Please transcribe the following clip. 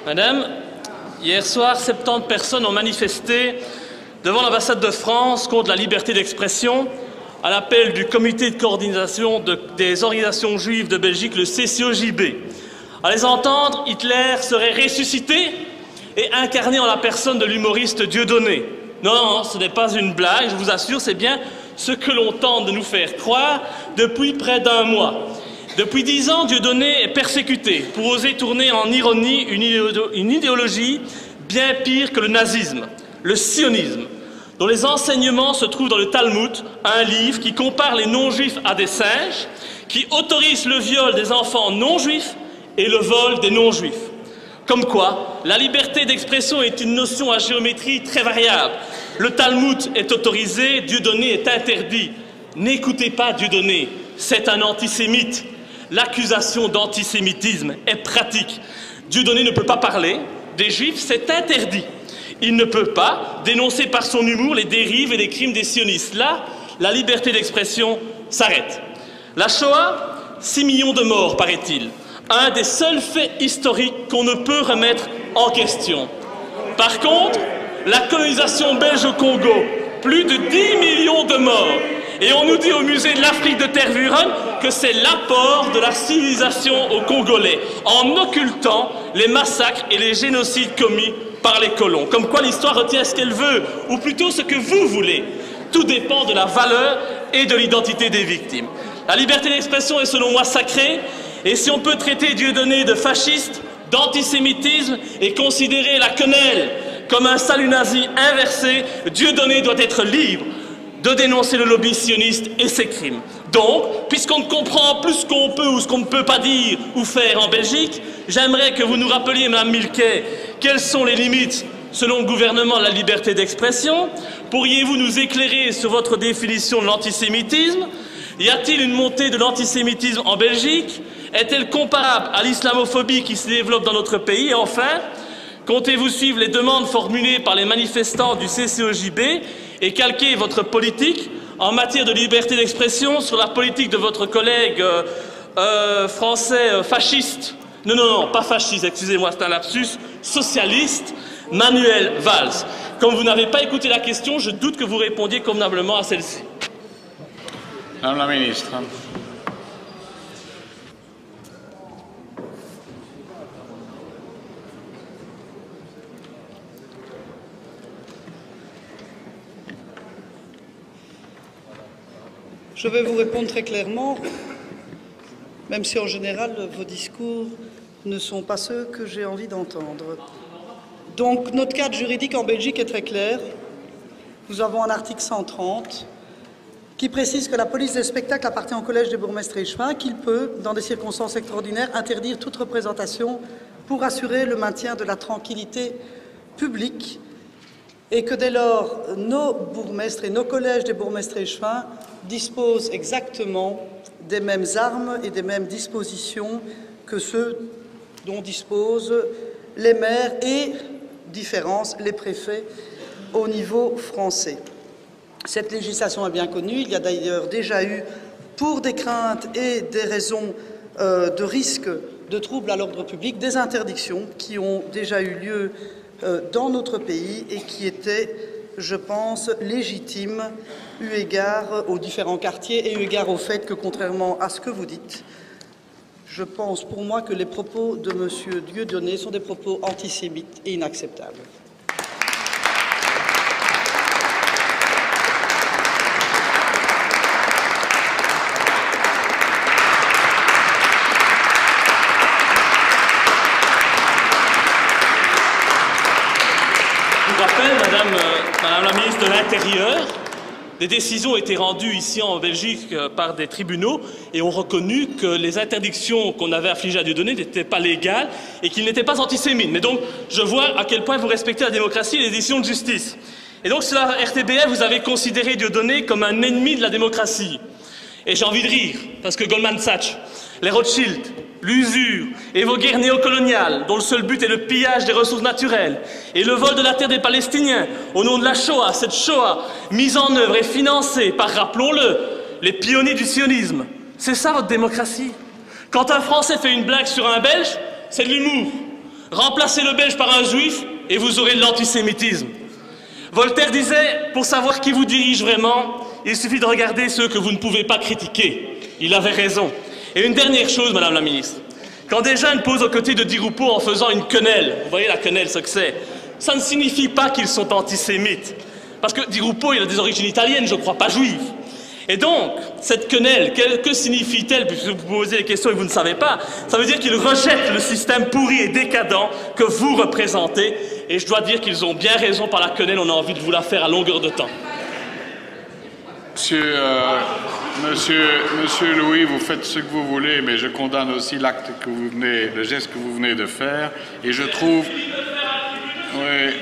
Madame, hier soir, 70 personnes ont manifesté devant l'ambassade de France contre la liberté d'expression à l'appel du comité de coordination des organisations juives de Belgique, le CCOJB. À les entendre, Hitler serait ressuscité et incarné en la personne de l'humoriste Dieudonné. Non, ce n'est pas une blague, je vous assure, c'est bien ce que l'on tente de nous faire croire depuis près d'un mois. Depuis 10 ans, Dieudonné est persécuté pour oser tourner en ironie une idéologie bien pire que le nazisme, le sionisme, dont les enseignements se trouvent dans le Talmud, un livre qui compare les non-juifs à des singes, qui autorise le viol des enfants non-juifs et le vol des non-juifs. Comme quoi, la liberté d'expression est une notion à géométrie très variable. Le Talmud est autorisé, Dieudonné est interdit. N'écoutez pas Dieudonné, c'est un antisémite. L'accusation d'antisémitisme est pratique. Dieudonné ne peut pas parler des juifs, c'est interdit. Il ne peut pas dénoncer par son humour les dérives et les crimes des sionistes. Là, la liberté d'expression s'arrête. La Shoah, 6 millions de morts, paraît-il. Un des seuls faits historiques qu'on ne peut remettre en question. Par contre, la colonisation belge au Congo, plus de 10 millions de morts. Et on nous dit au musée de l'Afrique de Tervuren que c'est l'apport de la civilisation aux Congolais, en occultant les massacres et les génocides commis par les colons. Comme quoi l'histoire retient ce qu'elle veut, ou plutôt ce que vous voulez. Tout dépend de la valeur et de l'identité des victimes. La liberté d'expression est selon moi sacrée, et si on peut traiter Dieudonné de fasciste, d'antisémitisme et considérer la quenelle comme un salut nazi inversé, Dieudonné doit être libre de dénoncer le lobby sioniste et ses crimes. Donc, puisqu'on ne comprend plus ce qu'on peut ou ce qu'on ne peut pas dire ou faire en Belgique, j'aimerais que vous nous rappeliez, Mme Milquet, quelles sont les limites, selon le gouvernement, de la liberté d'expression. Pourriez-vous nous éclairer sur votre définition de l'antisémitisme? Y a-t-il une montée de l'antisémitisme en Belgique? Est-elle comparable à l'islamophobie qui se développe dans notre pays? Et enfin, comptez-vous suivre les demandes formulées par les manifestants du CCOJB et calquer votre politique en matière de liberté d'expression sur la politique de votre collègue français fasciste? Non, pas fasciste, excusez-moi, c'est un lapsus, socialiste, Manuel Valls. Comme vous n'avez pas écouté la question, je doute que vous répondiez convenablement à celle-ci. Madame la ministre. Je vais vous répondre très clairement, même si en général vos discours ne sont pas ceux que j'ai envie d'entendre. Donc notre cadre juridique en Belgique est très clair. Nous avons un article 130 qui précise que la police des spectacles appartient au collège des bourgmestres échevins, qu'il peut, dans des circonstances extraordinaires, interdire toute représentation pour assurer le maintien de la tranquillité publique, et que dès lors, nos bourgmestres et nos collèges des bourgmestres échevins disposent exactement des mêmes armes et des mêmes dispositions que ceux dont disposent les maires et, différence, les préfets au niveau français. Cette législation est bien connue. Il y a d'ailleurs déjà eu, pour des craintes et des raisons de risque de troubles à l'ordre public, des interdictions qui ont déjà eu lieu dans notre pays et qui étaient, je pense, légitimes eu égard aux différents quartiers et eu égard au fait que, contrairement à ce que vous dites, je pense pour moi que les propos de M. Dieudonné sont des propos antisémites et inacceptables. Je vous rappelle, Madame la ministre de l'Intérieur, des décisions ont été rendues ici en Belgique par des tribunaux et ont reconnu que les interdictions qu'on avait affligées à Dieudonné n'étaient pas légales et qu'il n'était pas antisémite. Mais donc, je vois à quel point vous respectez la démocratie et les décisions de justice. Et donc, sur la RTBF, vous avez considéré Dieudonné comme un ennemi de la démocratie. Et j'ai envie de rire, parce que Goldman Sachs, les Rothschild, l'usure et vos guerres néocoloniales, dont le seul but est le pillage des ressources naturelles et le vol de la terre des Palestiniens au nom de la Shoah, cette Shoah mise en œuvre et financée par, rappelons-le, les pionniers du sionisme. C'est ça votre démocratie? Quand un Français fait une blague sur un Belge, c'est de l'humour. Remplacez le Belge par un Juif et vous aurez de l'antisémitisme. Voltaire disait, pour savoir qui vous dirige vraiment, il suffit de regarder ceux que vous ne pouvez pas critiquer. Il avait raison. Et une dernière chose, Madame la Ministre. Quand des jeunes posent aux côtés de Di Rupo en faisant une quenelle, vous voyez la quenelle, ce que c'est, ça ne signifie pas qu'ils sont antisémites. Parce que Di Rupo, il a des origines italiennes, je crois, pas juives. Et donc, cette quenelle, que signifie-t-elle? Puisque vous posez des questions et vous ne savez pas, ça veut dire qu'ils rejettent le système pourri et décadent que vous représentez. Et je dois dire qu'ils ont bien raison par la quenelle, on a envie de vous la faire à longueur de temps. Monsieur Louis, vous faites ce que vous voulez, mais je condamne aussi l'acte que vous venez, le geste que vous venez de faire, et je trouve... Oui.